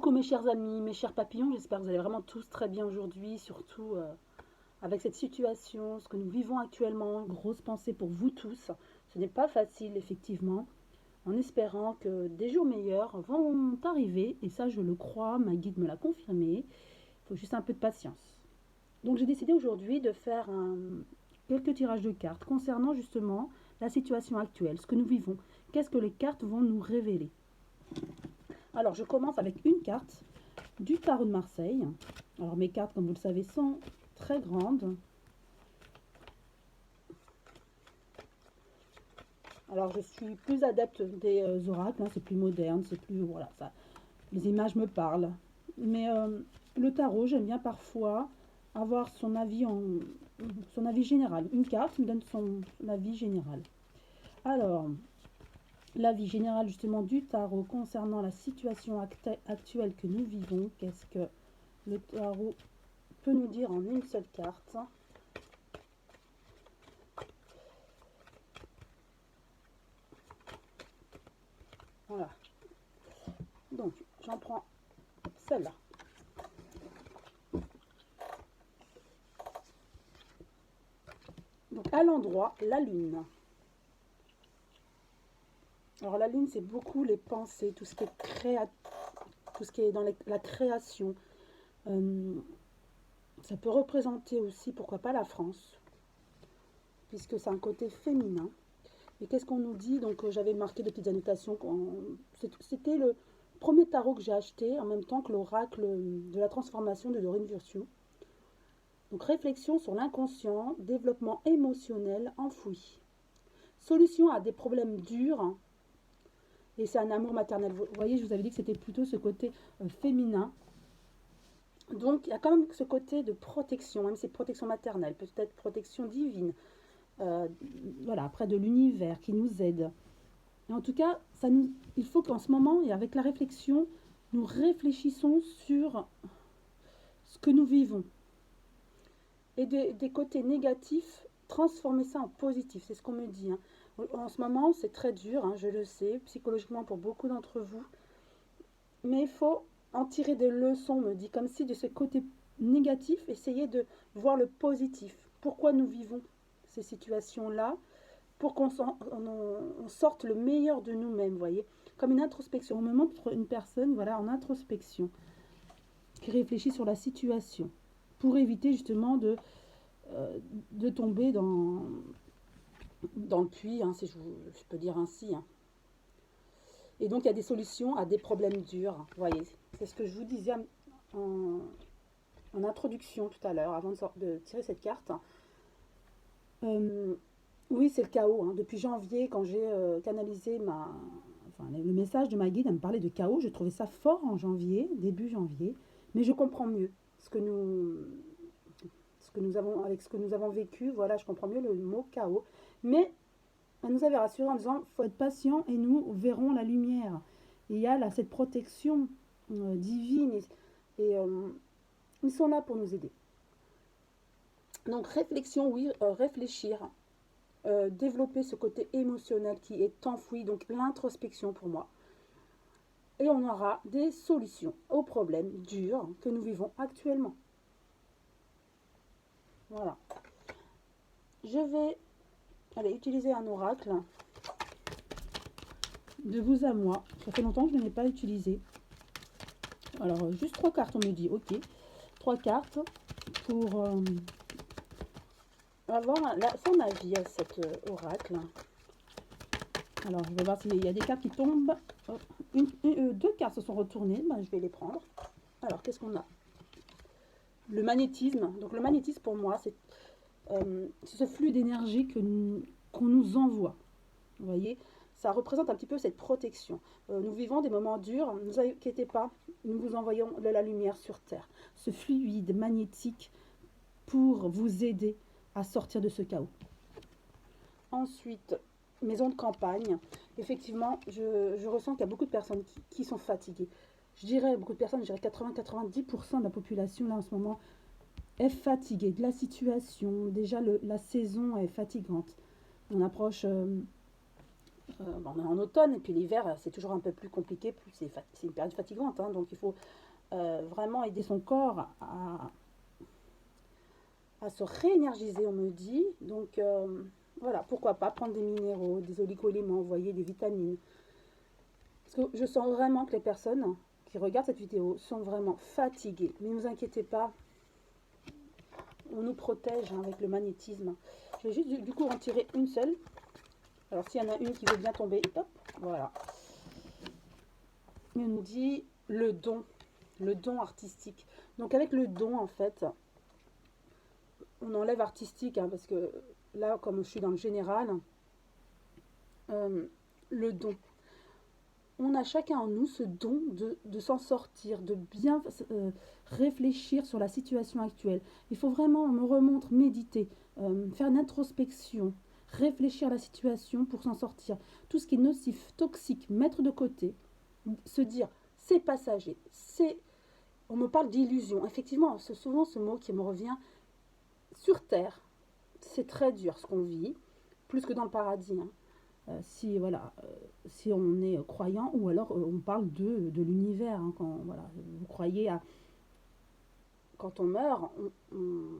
Coucou mes chers amis, mes chers papillons, j'espère que vous allez vraiment tous très bien aujourd'hui, surtout avec cette situation, ce que nous vivons actuellement, grosse pensée pour vous tous. Ce n'est pas facile effectivement, en espérant que des jours meilleurs vont arriver, et ça je le crois, ma guide me l'a confirmé, il faut juste un peu de patience. Donc j'ai décidé aujourd'hui de faire quelques tirages de cartes concernant justement la situation actuelle, ce que nous vivons, qu'est-ce que les cartes vont nous révéler. Alors je commence avec une carte du tarot de Marseille. Alors mes cartes, comme vous le savez, sont très grandes. Alors je suis plus adepte des oracles, hein, c'est plus moderne, c'est plus... Voilà, ça, les images me parlent. Mais le tarot, j'aime bien parfois avoir son avis général. Une carte me donne son avis général. Alors, l'avis général justement du tarot concernant la situation actuelle que nous vivons. Qu'est-ce que le tarot peut nous dire en une seule carte? Voilà. Donc, j'en prends celle-là. Donc, à l'endroit, la lune. Alors, la lune, c'est beaucoup les pensées, tout ce qui est tout ce qui est dans la création. Ça peut représenter aussi, pourquoi pas, la France, puisque c'est un côté féminin. Et qu'est-ce qu'on nous dit? Donc, j'avais marqué des petites annotations. C'était le premier tarot que j'ai acheté, en même temps que l'oracle de la transformation de Dorine Virtue. Donc, réflexion sur l'inconscient, développement émotionnel enfoui. Solution à des problèmes durs. Et c'est un amour maternel. Vous voyez, je vous avais dit que c'était plutôt ce côté féminin. Donc, il y a quand même ce côté de protection, même si c'est protection maternelle, peut-être protection divine. Voilà, près de l'univers qui nous aide. Et en tout cas, il faut qu'en ce moment, et avec la réflexion, nous réfléchissons sur ce que nous vivons. Et des côtés négatifs, transformer ça en positif, c'est ce qu'on me dit. Hein. En ce moment, c'est très dur, hein, je le sais, psychologiquement pour beaucoup d'entre vous. Mais il faut en tirer des leçons, me dit, comme si de ce côté négatif, essayer de voir le positif. Pourquoi nous vivons ces situations-là? Pour qu'on sorte le meilleur de nous-mêmes, voyez, comme une introspection. On me montre une personne, voilà, en introspection, qui réfléchit sur la situation, pour éviter justement de tomber dans le puits, hein, si je peux dire ainsi. Hein. Et donc, il y a des solutions à des problèmes durs, vous voyez. C'est ce que je vous disais en introduction tout à l'heure, avant de tirer cette carte. Oui, c'est le chaos. Hein. Depuis janvier, quand j'ai canalisé le message de ma guide, elle me parlait de chaos. Je trouvais ça fort en janvier, début janvier. Mais je comprends mieux ce que nous avons, avec ce que nous avons vécu. Voilà, je comprends mieux le mot chaos. Mais elle nous avait rassuré en disant, il faut être patient et nous verrons la lumière. Et il y a là cette protection divine. Et ils sont là pour nous aider. Donc réflexion, oui, réfléchir. Développer ce côté émotionnel qui est enfoui, donc l'introspection pour moi. Et on aura des solutions aux problèmes durs que nous vivons actuellement. Voilà. Je vais utiliser un oracle de vous à moi. Ça fait longtemps que je ne l'ai pas utilisé. Alors, juste 3 cartes, on me dit. Ok. 3 cartes pour avoir son avis à cet oracle. Alors, je vais voir s'il y a des cartes qui tombent. Deux cartes se sont retournées. Ben, je vais les prendre. Alors, qu'est-ce qu'on a? Le magnétisme. Donc, le magnétisme, pour moi, c'est ce flux d'énergie qu'on nous envoie. Vous voyez, ça représente un petit peu cette protection. Nous vivons des moments durs. Ne vous inquiétez pas. Nous vous envoyons de la lumière sur Terre. Ce fluide magnétique pour vous aider à sortir de ce chaos. Ensuite, maison de campagne. Effectivement, je ressens qu'il y a beaucoup de personnes qui sont fatiguées. Je dirais, beaucoup de personnes, je dirais 80-90% de la population, là, en ce moment, est fatiguée de la situation. Déjà, la saison est fatigante. On approche Bon, on est en automne, et puis l'hiver, c'est toujours un peu plus compliqué, c'est une période fatigante, hein, donc il faut vraiment aider son corps à se réénergiser, on me dit. Donc voilà, pourquoi pas prendre des minéraux, des oligo-éléments, envoyer des vitamines. Parce que je sens vraiment que les personnes qui regardent cette vidéo sont vraiment fatiguées. Mais ne vous inquiétez pas, on nous protège, hein, avec le magnétisme. Je vais juste du coup en tirer une seule. Alors s'il y en a une qui veut bien tomber, hop, voilà. Il nous dit le don artistique. Donc avec le don, en fait, on enlève artistique, hein, parce que là, comme je suis dans le général, le don. On a chacun en nous ce don de s'en sortir, de bien réfléchir sur la situation actuelle. Il faut vraiment, on me remontre, méditer, faire une introspection, réfléchir à la situation pour s'en sortir. Tout ce qui est nocif, toxique, mettre de côté, se dire c'est passager, on me parle d'illusion. Effectivement, c'est souvent ce mot qui me revient. Sur Terre, c'est très dur ce qu'on vit, plus que dans le paradis, hein. Si voilà, si on est croyant, ou alors on parle de l'univers, hein, quand voilà, vous croyez à quand on meurt,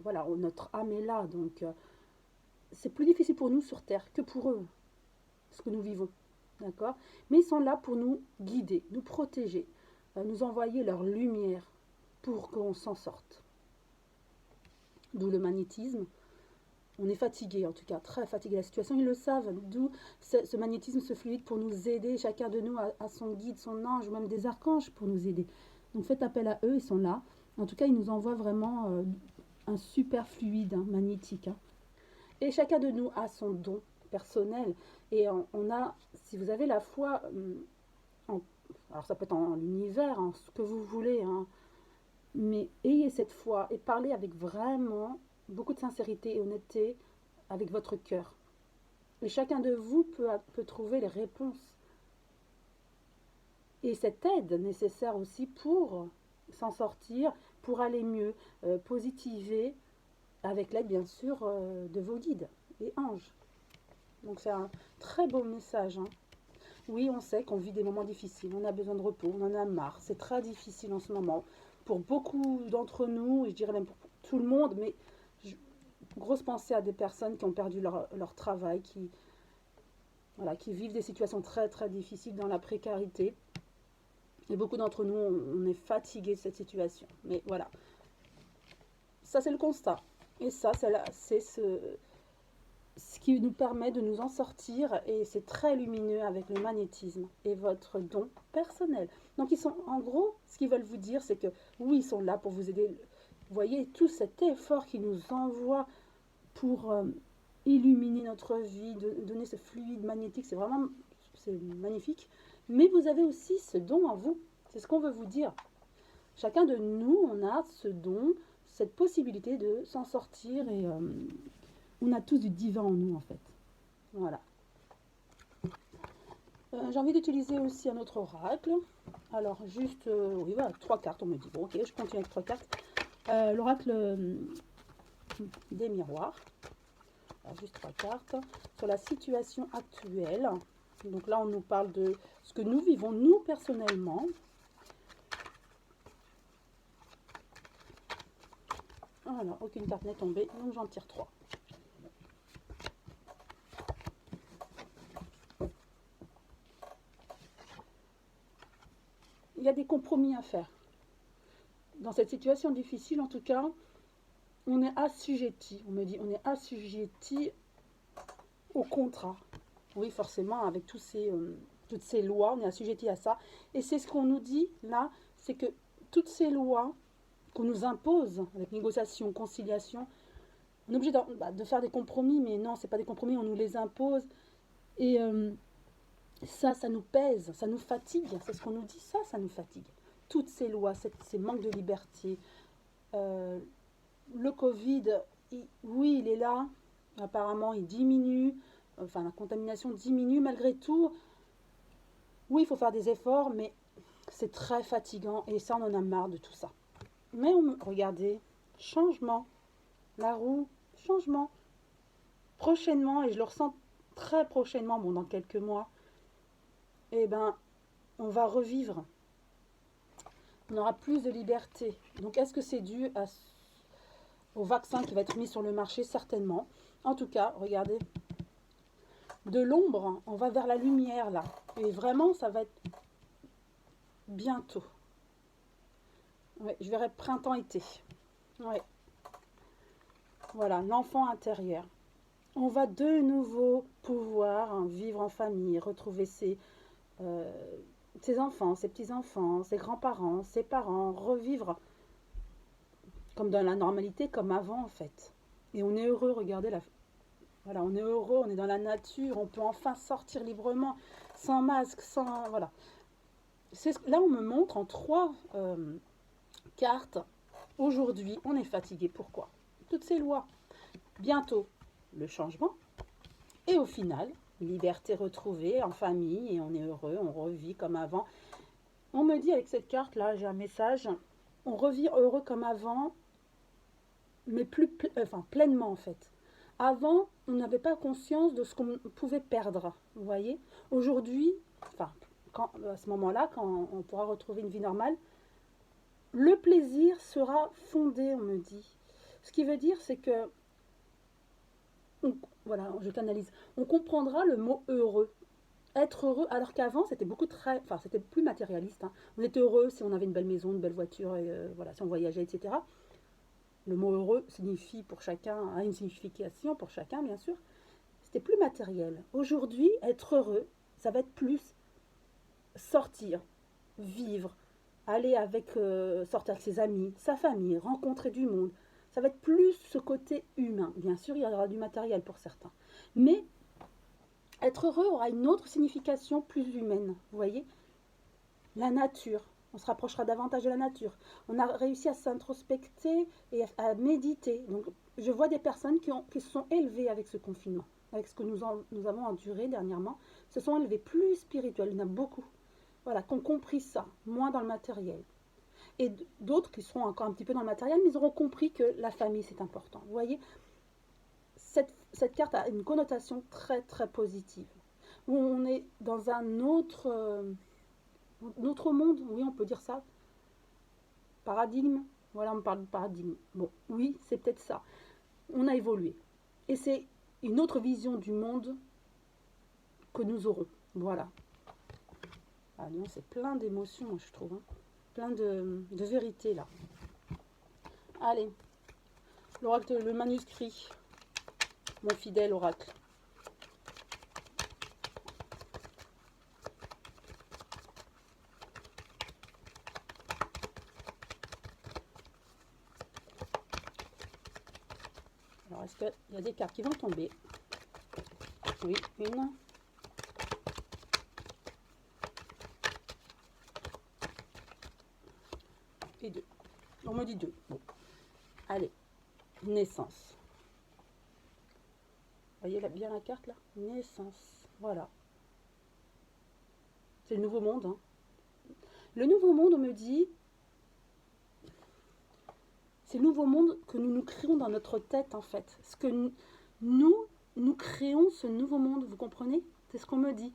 voilà, notre âme est là, donc c'est plus difficile pour nous sur Terre que pour eux, ce que nous vivons, d'accord. Mais ils sont là pour nous guider, nous protéger, nous envoyer leur lumière pour qu'on s'en sorte. D'où le magnétisme. On est fatigué, en tout cas, très fatigué de la situation. Ils le savent, d'où ce magnétisme, ce fluide pour nous aider, chacun de nous à son guide, son ange, ou même des archanges pour nous aider. Donc faites appel à eux, ils sont là. En tout cas, ils nous envoient vraiment un super fluide, hein, magnétique, hein. Et chacun de nous a son don personnel. Et on a, si vous avez la foi, alors ça peut être en l'univers, en ce que vous voulez, hein, mais ayez cette foi et parlez avec vraiment beaucoup de sincérité et honnêteté avec votre cœur. Et chacun de vous peut trouver les réponses et cette aide nécessaire aussi pour s'en sortir, pour aller mieux, positiver, avec l'aide bien sûr de vos guides et anges. Donc c'est un très beau message, hein. Oui, on sait qu'on vit des moments difficiles, on a besoin de repos, on en a marre, c'est très difficile en ce moment. Pour beaucoup d'entre nous, et je dirais même pour tout le monde, mais grosse pensée à des personnes qui ont perdu leur travail, voilà, qui vivent des situations très très difficiles dans la précarité. Et beaucoup d'entre nous, on est fatigués de cette situation. Mais voilà, ça c'est le constat. Et ça, c'est ce qui nous permet de nous en sortir, et c'est très lumineux avec le magnétisme et votre don personnel. Donc ils sont, en gros, ce qu'ils veulent vous dire, c'est que oui, ils sont là pour vous aider. Vous voyez tout cet effort qu'ils nous envoient pour illuminer notre vie, donner ce fluide magnétique, c'est magnifique. Mais vous avez aussi ce don en vous, c'est ce qu'on veut vous dire. Chacun de nous, on a ce don, cette possibilité de s'en sortir, et on a tous du divin en nous, en fait. Voilà. J'ai envie d'utiliser aussi un autre oracle. Alors, juste, oui, voilà, 3 cartes. On me dit, bon, ok, je continue avec 3 cartes. L'oracle des miroirs. Alors, juste 3 cartes. Sur la situation actuelle. Donc là, on nous parle de ce que nous vivons, nous, personnellement. Alors, aucune carte n'est tombée, donc j'en tire 3. Il y a des compromis à faire. Dans cette situation difficile, en tout cas, on est assujetti. On me dit, on est assujetti au contrat. Oui, forcément, avec toutes ces lois, on est assujetti à ça. Et c'est ce qu'on nous dit là, c'est que toutes ces lois qu'on nous impose, avec négociation, conciliation, on est obligé de faire des compromis, mais non, c'est pas des compromis, on nous les impose. Et ça nous pèse, ça nous fatigue, c'est ce qu'on nous dit, ça nous fatigue. Toutes ces lois, ces manques de liberté. Le Covid, oui, il est là, apparemment il diminue, enfin la contamination diminue malgré tout. Oui, il faut faire des efforts, mais c'est très fatigant, et ça, on en a marre de tout ça. Mais regardez, changement, la roue, changement. Prochainement, et je le ressens très prochainement, bon, dans quelques mois, eh ben, on va revivre. On aura plus de liberté. Donc, est-ce que c'est dû au vaccin qui va être mis sur le marché? Certainement. En tout cas, regardez, de l'ombre, on va vers la lumière là. Et vraiment, ça va être bientôt. Ouais, je verrai printemps-été. Ouais. Voilà, l'enfant intérieur. On va de nouveau pouvoir vivre en famille, retrouver euh, ses enfants, ses petits-enfants, ses grands-parents, ses parents, revivre comme dans la normalité, comme avant en fait. Et on est heureux, regardez voilà, on est heureux, on est dans la nature, on peut enfin sortir librement, sans masque, sans voilà. Là, on me montre en 3 cartes. Aujourd'hui, on est fatigué. Pourquoi? Toutes ces lois. Bientôt, le changement. Et au final, liberté retrouvée en famille et on est heureux, on revit comme avant. On me dit avec cette carte-là, j'ai un message, on revit heureux comme avant, mais pleinement en fait. Avant, on n'avait pas conscience de ce qu'on pouvait perdre, vous voyez. Aujourd'hui, à ce moment-là, quand on pourra retrouver une vie normale, le plaisir sera fondé, on me dit. Ce qui veut dire, c'est que, voilà, je canalise, on comprendra le mot heureux. Être heureux, alors qu'avant, c'était plus matérialiste. Hein. On était heureux si on avait une belle maison, une belle voiture, voilà, si on voyageait, etc. Le mot heureux signifie pour chacun, a une signification pour chacun, bien sûr. C'était plus matériel. Aujourd'hui, être heureux, ça va être plus sortir, vivre, sortir avec ses amis, sa famille, rencontrer du monde. Ça va être plus ce côté humain. Bien sûr, il y aura du matériel pour certains. Mais être heureux aura une autre signification plus humaine. Vous voyez? La nature. On se rapprochera davantage de la nature. On a réussi à s'introspecter et à méditer. Donc, je vois des personnes qui se sont élevées avec ce confinement, avec ce que nous avons enduré dernièrement, se sont élevées plus spirituelles. Il y en a beaucoup. Voilà, qui ont compris ça, moins dans le matériel. Et d'autres qui seront encore un petit peu dans le matériel, mais ils auront compris que la famille, c'est important. Vous voyez, cette carte a une connotation très, très positive. Où on est dans un autre monde, oui, on peut dire ça. Paradigme, voilà, on parle de paradigme. Bon, oui, c'est peut-être ça. On a évolué. Et c'est une autre vision du monde que nous aurons. Voilà. Ah non, c'est plein d'émotions, je trouve. Hein. Plein de vérité, là. Allez, l'oracle, le manuscrit. Mon fidèle oracle. Alors, est-ce qu'il y a des cartes qui vont tomber? Oui, une. Et deux. On me dit deux. Bon. Allez, naissance. Vous voyez bien la carte là? Naissance. Voilà. C'est le nouveau monde. Hein. Le nouveau monde, on me dit, c'est le nouveau monde que nous créons dans notre tête en fait. Ce que nous créons ce nouveau monde, vous comprenez? C'est ce qu'on me dit.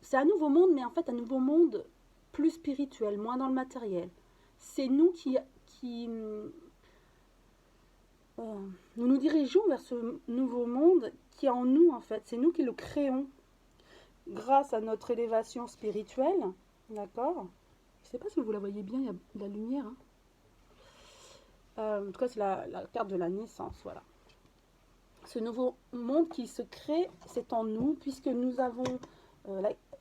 C'est un nouveau monde, mais en fait un nouveau monde plus spirituel, moins dans le matériel. C'est nous qui nous nous dirigeons vers ce nouveau monde qui est en nous en fait. C'est nous qui le créons grâce à notre élévation spirituelle. D'accord? Je ne sais pas si vous la voyez bien, il y a de la lumière. Hein. En tout cas, c'est la carte de la naissance. Voilà. Ce nouveau monde qui se crée, c'est en nous, puisque nous avons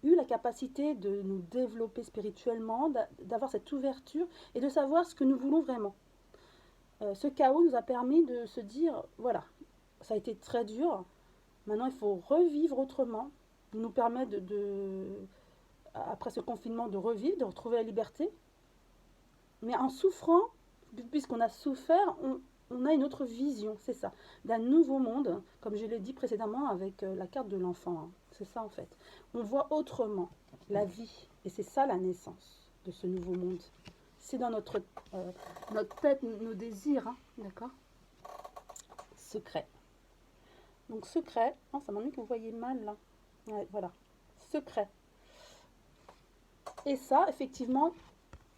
eu la capacité de nous développer spirituellement, d'avoir cette ouverture et de savoir ce que nous voulons vraiment. Ce chaos nous a permis de se dire, voilà, ça a été très dur, maintenant il faut revivre autrement, nous permet après ce confinement de revivre, de retrouver la liberté, mais en souffrant, puisqu'on a souffert, on a une autre vision, c'est ça, d'un nouveau monde, comme je l'ai dit précédemment avec la carte de l'enfant, hein. C'est ça en fait. On voit autrement la vie, et c'est ça la naissance de ce nouveau monde. C'est dans notre tête, nos désirs, hein, d'accord? Secret. Donc secret, oh, ça m'ennuie que vous voyez mal là. Ouais, voilà, secret. Et ça, effectivement,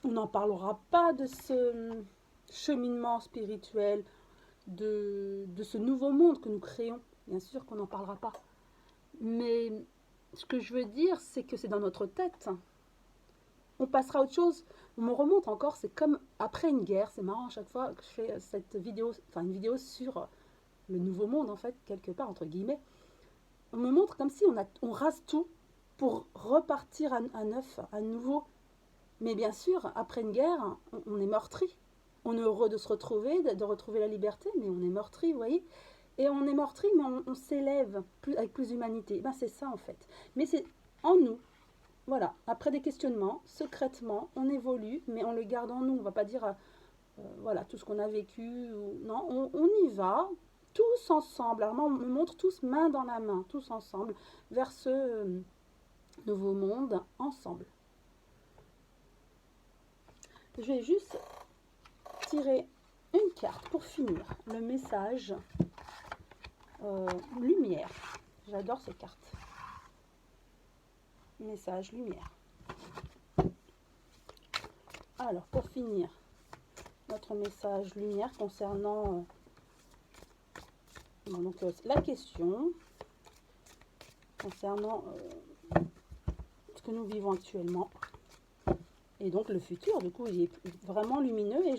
on n'en parlera pas de ce cheminement spirituel, de ce nouveau monde que nous créons. Bien sûr qu'on n'en parlera pas. Mais ce que je veux dire, c'est que c'est dans notre tête. On passera à autre chose. On me remonte encore, c'est comme après une guerre. C'est marrant, à chaque fois que je fais cette vidéo, enfin une vidéo sur le nouveau monde, en fait, quelque part, entre guillemets. On me montre comme si on rase tout pour repartir à neuf, à nouveau. Mais bien sûr, après une guerre, on est meurtri. On est heureux de se retrouver, de retrouver la liberté, mais on est meurtri, vous voyez. Et on est meurtri, mais on s'élève avec plus d'humanité. Ben, c'est ça, en fait. Mais c'est en nous. Voilà. Après des questionnements, secrètement, on évolue, mais on le garde en nous. On ne va pas dire, voilà, tout ce qu'on a vécu. Non, on y va, tous ensemble. Alors, moi, on me montre tous main dans la main, tous ensemble, vers ce nouveau monde, ensemble. Je vais juste tirer une carte pour finir le message lumière. J'adore ces cartes. Message lumière. Alors, pour finir, notre message lumière concernant donc, la question concernant ce que nous vivons actuellement. Et donc le futur, du coup, il est vraiment lumineux. Et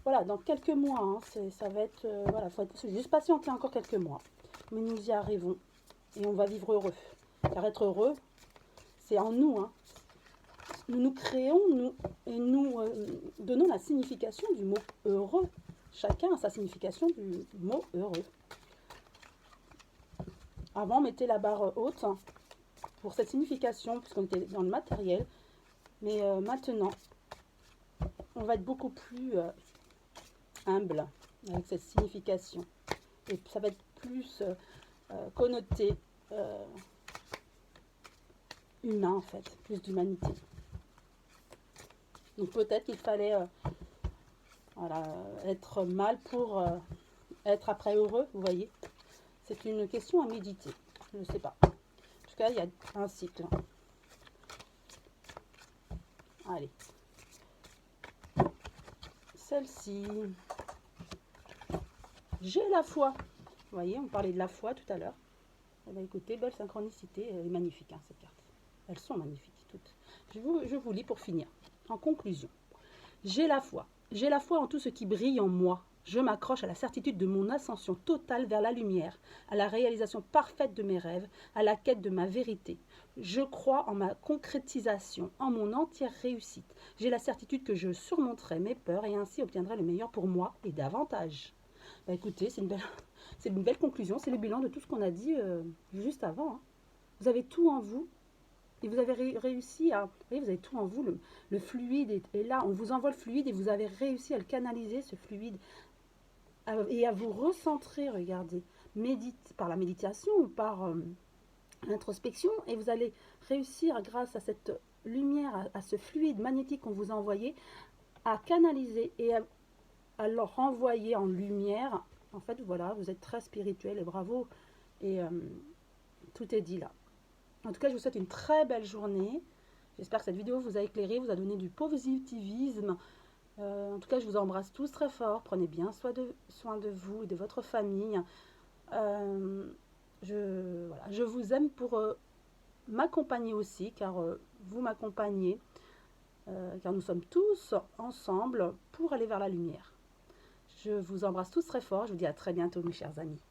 voilà, dans quelques mois, hein, ça va être, voilà, faut juste patienter encore quelques mois. Mais nous y arrivons. Et on va vivre heureux. Car être heureux, c'est en nous. Hein. Nous nous créons, et nous donnons la signification du mot heureux. Chacun a sa signification du mot heureux. Avant, on mettait la barre haute pour cette signification, puisqu'on était dans le matériel. Mais maintenant, on va être beaucoup plus humble avec cette signification. Et ça va être plus connoté humain, en fait, plus d'humanité. Donc peut-être qu'il fallait voilà, être mal pour être après heureux, vous voyez. C'est une question à méditer, je ne sais pas. En tout cas, il y a un cycle. Allez. Celle-ci. J'ai la foi. Vous voyez, on parlait de la foi tout à l'heure. Eh bien, écoutez, belle synchronicité. Elle est magnifique, hein, cette carte. Elles sont magnifiques, toutes. Je vous lis pour finir. En conclusion. J'ai la foi. J'ai la foi en tout ce qui brille en moi. Je m'accroche à la certitude de mon ascension totale vers la lumière, à la réalisation parfaite de mes rêves, à la quête de ma vérité. Je crois en ma concrétisation, en mon entière réussite. J'ai la certitude que je surmonterai mes peurs et ainsi obtiendrai le meilleur pour moi et davantage. Bah écoutez, c'est une belle conclusion, c'est le bilan de tout ce qu'on a dit juste avant. Hein. Vous avez tout en vous. Et vous avez réussi à... Vous voyez, vous avez tout en vous, le fluide est là. On vous envoie le fluide et vous avez réussi à le canaliser, ce fluide. Et à vous recentrer, regardez, par la méditation ou par l'introspection. Et vous allez réussir, grâce à cette lumière, à ce fluide magnétique qu'on vous a envoyé, à canaliser et à le renvoyer en lumière. En fait, voilà, vous êtes très spirituel et bravo. Et tout est dit là. En tout cas, je vous souhaite une très belle journée. J'espère que cette vidéo vous a éclairé, vous a donné du positivisme. En tout cas, je vous embrasse tous très fort. Prenez bien soin de vous et de votre famille. Je vous aime pour m'accompagner aussi, car vous m'accompagnez, car nous sommes tous ensemble pour aller vers la lumière. Je vous embrasse tous très fort. Je vous dis à très bientôt, mes chers amis.